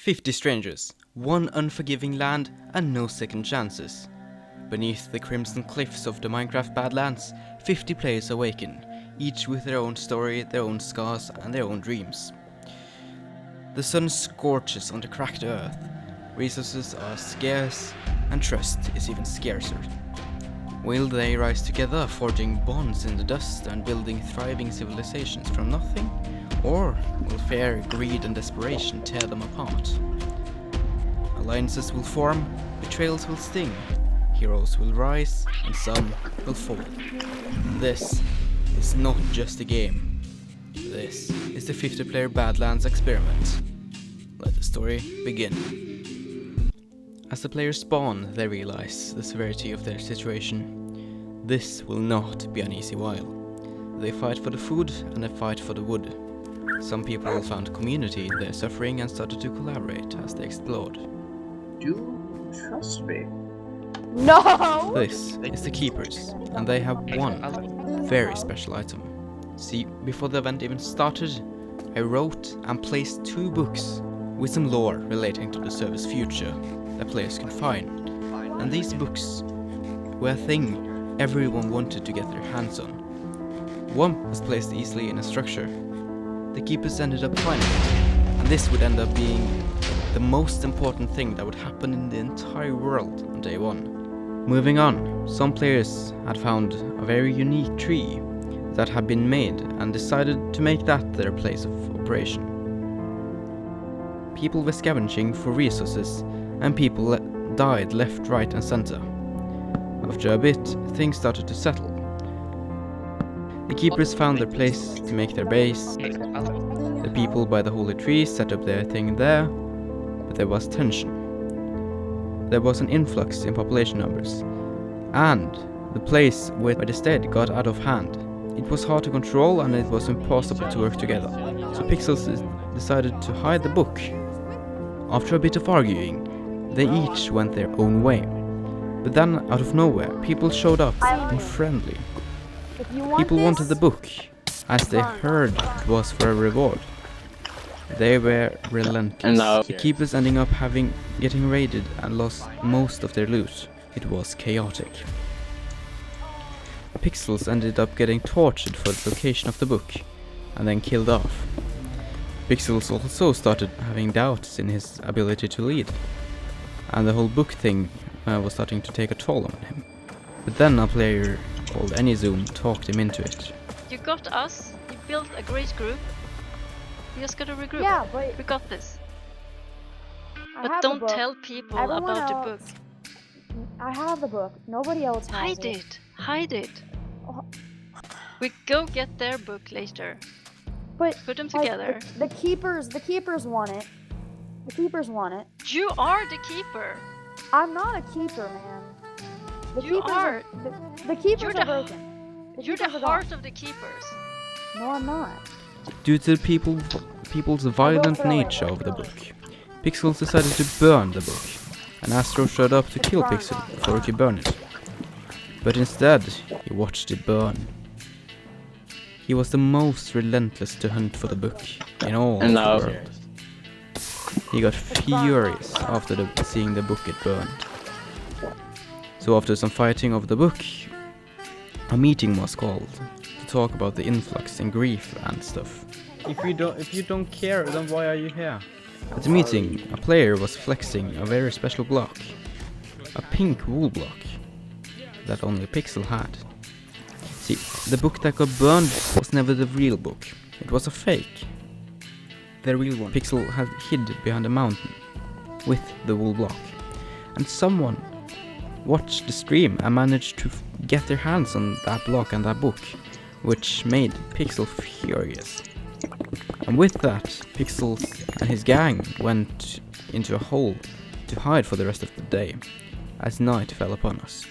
50 strangers, one unforgiving land, and no second chances. Beneath the crimson cliffs of the Minecraft Badlands, 50 players awaken, each with their own story, their own scars, and their own dreams. The sun scorches on the cracked earth, resources are scarce, and trust is even scarcer. Will they rise together, forging bonds in the dust and building thriving civilizations from nothing? Or will fear, greed, and desperation tear them apart? Alliances will form, betrayals will sting, heroes will rise, and some will fall. This is not just a game. This is the 50-player Badlands experiment. Let the story begin. As the players spawn, they realize the severity of their situation. This will not be an easy while. They fight for the food and they fight for the wood. Some people found community in their suffering and started to collaborate as they explored. Do trust me. No! This is the Keepers, and they have one very special item. See, before the event even started, I wrote and placed 2 books with some lore relating to the server's future that players can find. And these books were a thing everyone wanted to get their hands on. One was placed easily in a structure. The Keepers ended up finding it, and this would end up being the most important thing that would happen in the entire world on day 1. Moving on, some players had found a very unique tree that had been made and decided to make that their place of operation. People were scavenging for resources, and people died left, right, and center. After a bit, things started to settle. The Keepers found their place to make their base. The people by the holy tree set up their thing there, but there was tension. There was an influx in population numbers, and the place where they stayed got out of hand. It was hard to control and it was impossible to work together, so Pixels decided to hide the book. After a bit of arguing, they each went their own way. But then, out of nowhere, people showed up and friendly. People wanted the book, as they heard it was for a reward. They were relentless. The Keepers ending up getting raided and lost most of their loot. It was chaotic. Pixels ended up getting tortured for the location of the book, and then killed off. Pixels also started having doubts in his ability to lead, and the whole book thing was starting to take a toll on him. But then a player called AnyZoom talked him into it. You got us, you built a great group. We just gotta regroup. Yeah, but we got this. I But have the don't book. tell people Everyone about else- the book. I have the book. Nobody else has Hide it. it. Hide it. Oh. We go get their book later. But Put them like, together. The keepers want it. The keepers want it. You are the keeper. I'm not a keeper, man. The You keepers are. The keepers You're are the- broken. You're the keepers are heart gone. of the keepers. No, I'm not. Due to people's violent nature of the book, Pixels decided to burn the book, and Astro showed up to kill Pixel before he could burn it. But instead, he watched it burn. He was the most relentless to hunt for the book in all of the world. He got furious after seeing the book get burned. So after some fighting over the book, a meeting was called to talk about the influx and grief and stuff. If you don't care, then why are you here? At the meeting, a player was flexing a very special block. A pink wool block that only Pixel had. See, the book that got burned was never the real book. It was a fake. The real one Pixel had hid behind a mountain with the wool block. And someone watched the stream and managed to get their hands on that block and that book, which made Pixel furious. And with that, Pixel and his gang went into a hole to hide for the rest of the day, as night fell upon us.